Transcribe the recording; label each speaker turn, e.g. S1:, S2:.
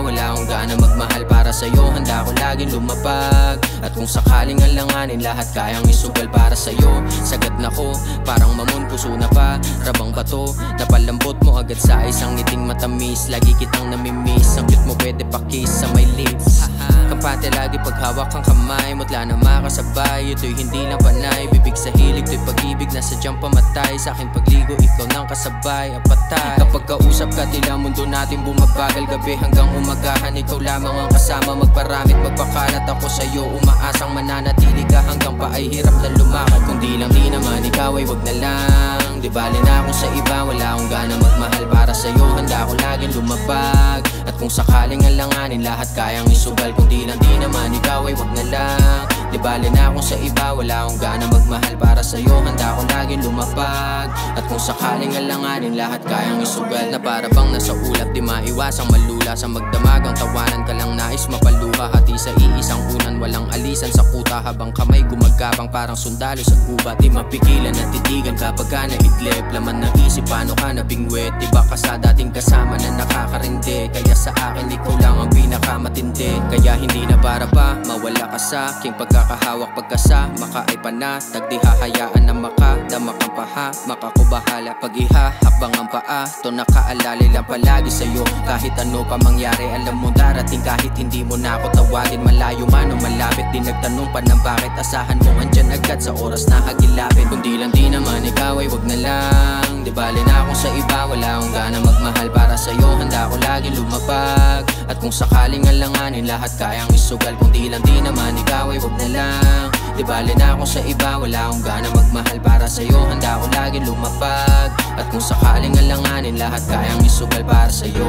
S1: wala akong gana magmahal para sa'yo. Handa ko laging lumapag, at kung sakaling alanganin, lahat kayang isugal para sa'yo. Sagad na ko, parang mamon, puso na pa rabang bato. Napalambot mo agad sa isang ngiting matamis. Lagi kitang namimiss, ang cute mo pwede pakis sa my lips. Kampante lagi paghawak ang kamay, mutla na makasabay, ito'y hindi lang panay. Bibig sa hilig, to'y pag-ibig na sadyang pamatay. Sa aking pagligo, ikaw nang kasabay, apatay. Kapag kausap ka, tila mundo natin bumabagal. Gabi hanggang umagahan, ikaw lamang ang kasama. Magparamit, magpakalat ako sa'yo, umaasang mananatili ka hanggang pa ay hirap na lumakad. Kung di lang di naman ikaw ay wag na lang. Di bali na ako sa iba, wala akong gana magmahal para sa'yo. Handa ko laging lumapag, at kung sakaling alanganin, lahat kayang isugal. Kung di lang di naman ikaw ay wag na lang. Di bali na ako sa iba, wala akong gana magmahal para sa'yo. Handa ko laging lumapag, at kung sakaling alanganin, lahat kayang isugal. Na para bang nasa ulap, di maiwasang malula. Sa magdamagang tawanan ka lang nais mapaluha. Hati sa iisang unan, walang alisan sa kuta. Habang kamay gumagapang parang sundalo sa gubat. Di mapigilan at titigan kapag ka naidlip. Laman ng isip, paano ka nabingwit? Di ba ka sa dating kasama na nakakarindi? Kaya sa akin ikaw lang ang pinakamatindi. Kaya hindi na para pa mawala ka sa aking pagkakahawak. Pagkasama ka ay panatag, di hahayaan na makadama kang paha. Makakubahala pag ihahakbang ang paa. To nakaalala lang palagi sa'yo, kahit ano pa mangyari. Alam mo darating kahit hindi mo na ako tawagin. Malayo man o malapit, di nagtanong pa ng bakit. Asahan mo andyan agad sa oras na hagilapit. Kung di lang di naman ikaw ay wag na lang. Di bali na akong sa iba, wala akong gana magmahal para sa'yo. Handa ko laging lumapag, at kung sakaling alanganin, lahat kayang isugal. Kung di lang di naman ikaw ay wag na lang. Di bali na akong sa iba, wala akong gana magmahal para sa'yo. Handa ko laging lumapag, at kung sakaling alanganin, lahat kayang isugal para sa'yo.